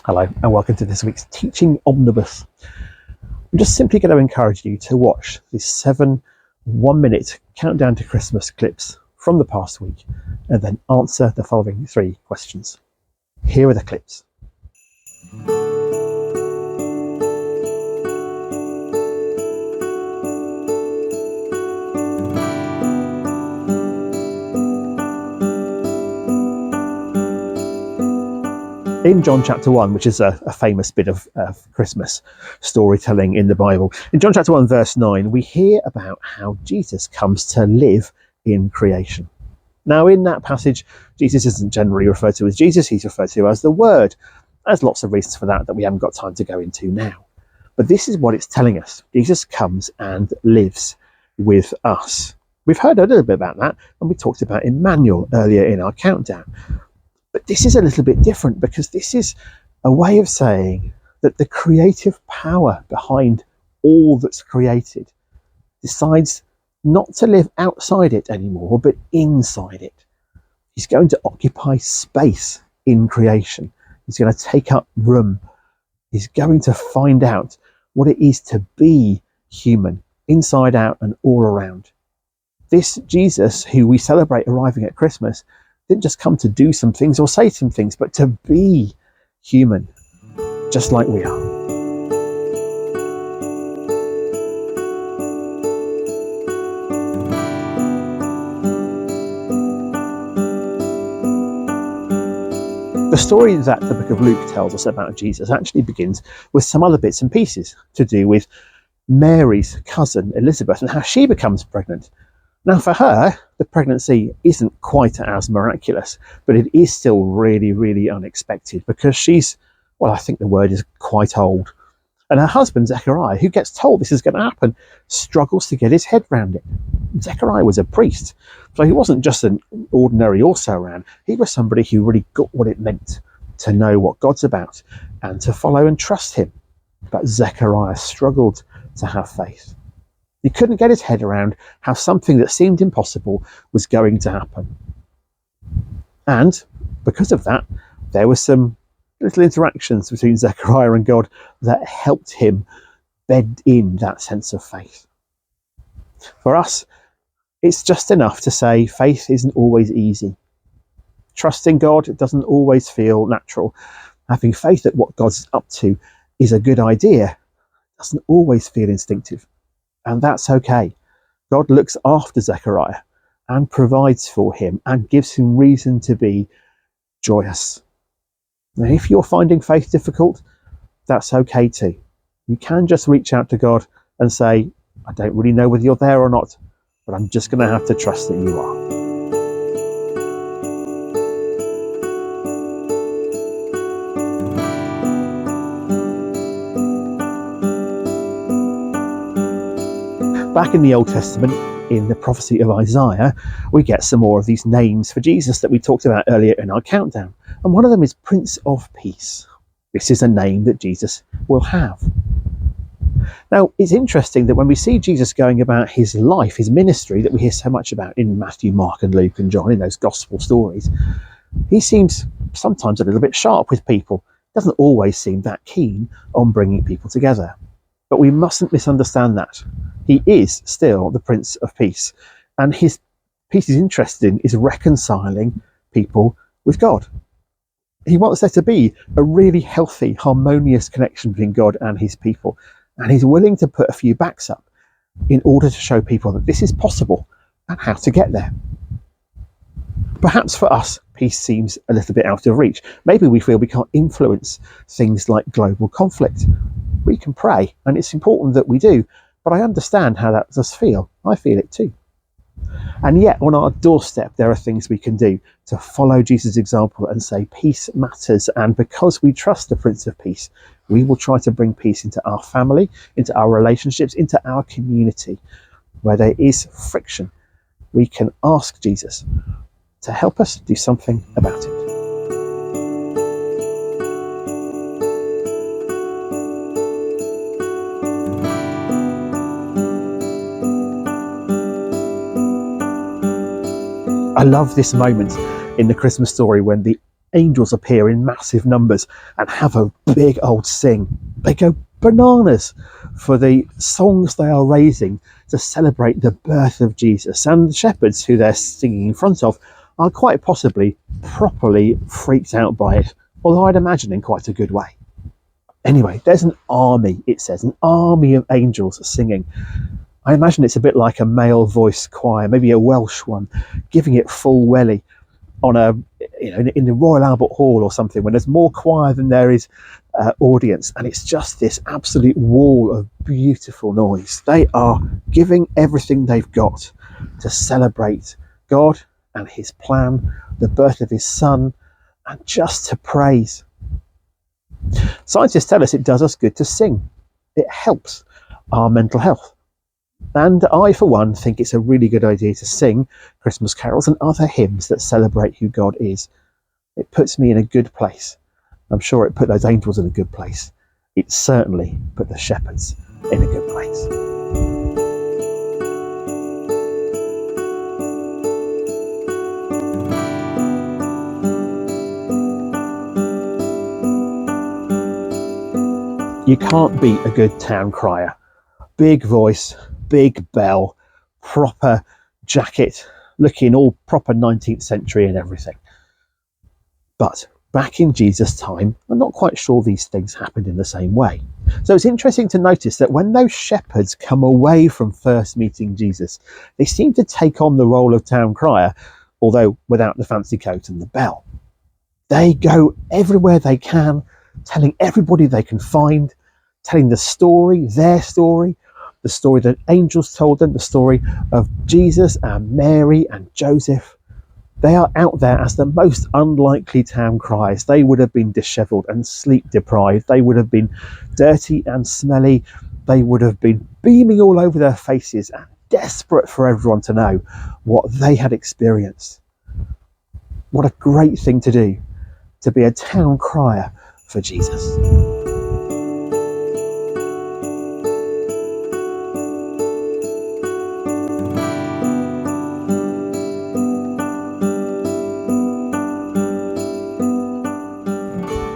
Hello and welcome to this week's Teaching Omnibus. I'm just simply going to encourage you to watch these 7 1-minute countdown to Christmas clips from the past week and then answer the following 3 questions. Here are the clips. In John chapter 1, which is a famous bit of Christmas storytelling in the Bible, in John chapter 1 verse 9, we hear about how Jesus comes to live in creation. Now in that passage, Jesus isn't generally referred to as Jesus, he's referred to as the Word. There's lots of reasons for that we haven't got time to go into now. But this is what it's telling us. Jesus comes and lives with us. We've heard a little bit about that, and we talked about Emmanuel earlier in our countdown. But this is a little bit different because this is a way of saying that the creative power behind all that's created decides not to live outside it anymore, but inside it. He's going to occupy space in creation. He's going to take up room. He's going to find out what it is to be human, inside out and all around. This Jesus, who we celebrate arriving at Christmas, didn't just come to do some things or say some things, but to be human, just like we are. The story that the book of Luke tells us about Jesus actually begins with some other bits and pieces to do with Mary's cousin Elizabeth and how she becomes pregnant. Now for her, the pregnancy isn't quite as miraculous, but it is still really, really unexpected because she's, well, I think the word is quite old. And her husband, Zechariah, who gets told this is going to happen, struggles to get his head round it. Zechariah was a priest, so he wasn't just an ordinary also-ran. He was somebody who really got what it meant to know what God's about and to follow and trust him. But Zechariah struggled to have faith. He couldn't get his head around how something that seemed impossible was going to happen. And because of that, there were some little interactions between Zechariah and God that helped him bed in that sense of faith. For us, it's just enough to say faith isn't always easy. Trusting God doesn't always feel natural. Having faith that what God's up to is a good idea doesn't always feel instinctive. And that's okay. God looks after Zechariah and provides for him and gives him reason to be joyous. Now, if you're finding faith difficult, that's okay too. You can just reach out to God and say, I don't really know whether you're there or not, but I'm just going to have to trust that you are. Back in the Old Testament, in the prophecy of Isaiah, we get some more of these names for Jesus that we talked about earlier in our countdown. And one of them is Prince of Peace. This is a name that Jesus will have. Now, it's interesting that when we see Jesus going about his life, his ministry that we hear so much about in Matthew, Mark and Luke and John in those gospel stories, he seems sometimes a little bit sharp with people. Doesn't always seem that keen on bringing people together. But we mustn't misunderstand that. He is still the Prince of Peace, and his peace he's interested in is reconciling people with God. He wants there to be a really healthy, harmonious connection between God and his people, and he's willing to put a few backs up in order to show people that this is possible and how to get there. Perhaps for us, peace seems a little bit out of reach. Maybe we feel we can't influence things like global conflict. We can pray, and it's important that we do, but I understand how that does feel. I feel it too. And yet, on our doorstep, there are things we can do to follow Jesus' example and say peace matters, and because we trust the Prince of Peace, we will try to bring peace into our family, into our relationships, into our community. Where there is friction, we can ask Jesus to help us do something about it. I love this moment in the Christmas story when the angels appear in massive numbers and have a big old sing. They go bananas for the songs they are raising to celebrate the birth of Jesus. And the shepherds who they're singing in front of are quite possibly properly freaked out by it, although I'd imagine in quite a good way. Anyway, there's an army, it says, an army of angels singing. I imagine it's a bit like a male voice choir, maybe a Welsh one, giving it full welly on in the Royal Albert Hall or something, when there's more choir than there is audience, and it's just this absolute wall of beautiful noise. They are giving everything they've got to celebrate God and his plan, the birth of his son, and just to praise. Scientists tell us it does us good to sing. It helps our mental health. And I, for one, think it's a really good idea to sing Christmas carols and other hymns that celebrate who God is. It puts me in a good place. I'm sure it put those angels in a good place. It certainly put the shepherds in a good place. You can't beat a good town crier. Big voice, big bell, proper jacket, looking all proper 19th century and everything. But back in Jesus' time, I'm not quite sure these things happened in the same way. So it's interesting to notice that when those shepherds come away from first meeting Jesus, they seem to take on the role of town crier, although without the fancy coat and the bell. They go everywhere they can, telling everybody they can find, telling the story, their story, the story that angels told them, the story of Jesus and Mary and Joseph. They are out there as the most unlikely town criers. They would have been dishevelled and sleep deprived. They would have been dirty and smelly. They would have been beaming all over their faces and desperate for everyone to know what they had experienced. What a great thing to do, to be a town crier for Jesus.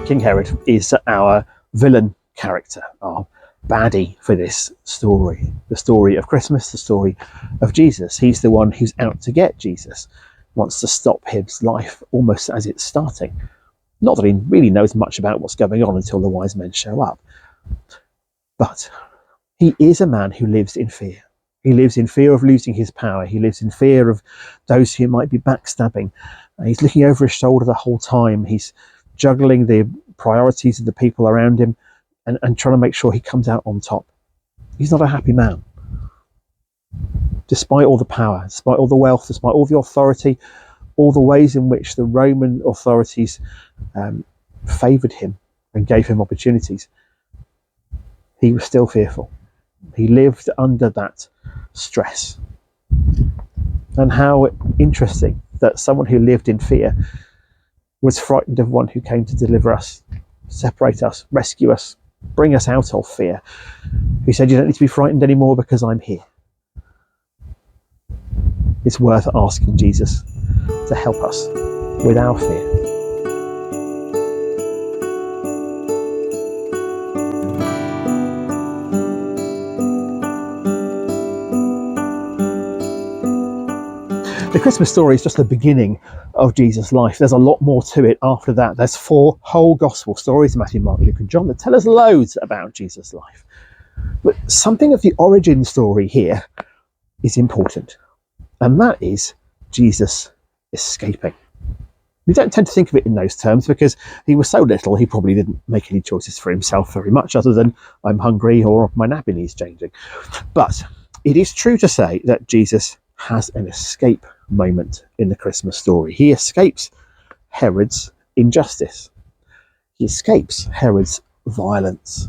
King Herod is our villain character, our baddie for this story. The story of Christmas, the story of Jesus. He's the one who's out to get Jesus, wants to stop his life almost as it's starting. Not that he really knows much about what's going on until the wise men show up. But he is a man who lives in fear. He lives in fear of losing his power. He lives in fear of those who might be backstabbing. He's looking over his shoulder the whole time. He's juggling the priorities of the people around him and trying to make sure he comes out on top. He's not a happy man. Despite all the power, despite all the wealth, despite all the authority, all the ways in which the Roman authorities favoured him and gave him opportunities, he was still fearful. He lived under that stress. And how interesting that someone who lived in fear was frightened of one who came to deliver us, separate us, rescue us, bring us out of fear. He said, you don't need to be frightened anymore because I'm here. It's worth asking Jesus to help us with our fear. The Christmas story is just the beginning of Jesus' life. There's a lot more to it after that. There's 4 whole gospel stories, Matthew, Mark, Luke and John, that tell us loads about Jesus' life. But something of the origin story here is important, and that is Jesus escaping. We don't tend to think of it in those terms because he was so little, he probably didn't make any choices for himself very much other than I'm hungry or my nappy needs changing. But it is true to say that Jesus has an escape moment in the Christmas story. He escapes Herod's injustice. He escapes Herod's violence.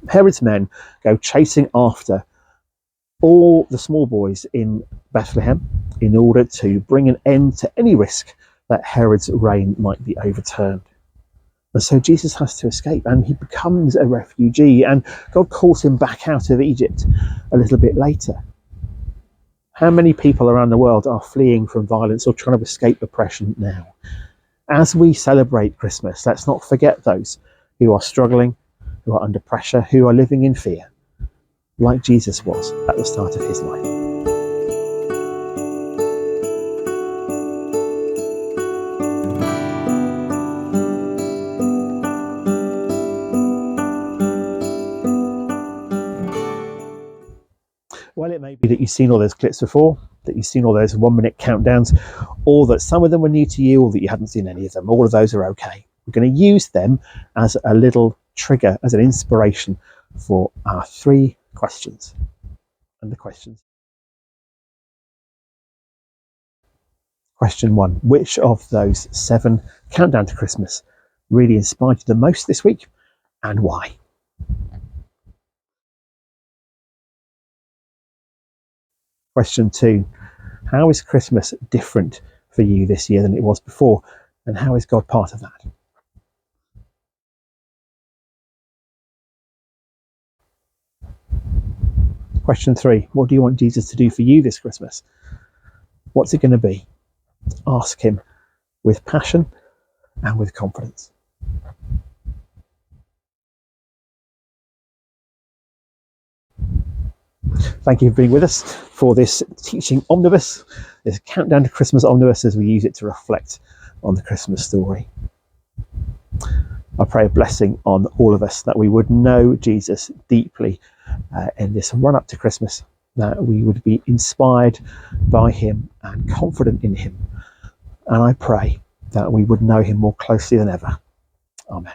Herod's men go chasing after all the small boys in Bethlehem in order to bring an end to any risk that Herod's reign might be overturned. And so Jesus has to escape, and he becomes a refugee, and God calls him back out of Egypt a little bit later. How many people around the world are fleeing from violence or trying to escape oppression now? As we celebrate Christmas, let's not forget those who are struggling, who are under pressure, who are living in fear, like Jesus was at the start of his life. Well, it may be that you've seen all those clips before, that you've seen all those 1 minute countdowns, or that some of them were new to you, or that you hadn't seen any of them. All of those are okay. We're going to use them as a little trigger, as an inspiration for our 3 questions. And the questions. Question 1. Which of those 7 countdown to Christmas really inspired you the most this week, and why? Question 2. How is Christmas different for you this year than it was before, and how is God part of that? Question 3. What do you want Jesus to do for you this Christmas? What's it going to be? Ask him with passion and with confidence. Thank you for being with us for this teaching omnibus, this countdown to Christmas omnibus, as we use it to reflect on the Christmas story. I pray a blessing on all of us, that we would know Jesus deeply in this run up to Christmas, that we would be inspired by him and confident in him. And I pray that we would know him more closely than ever. Amen.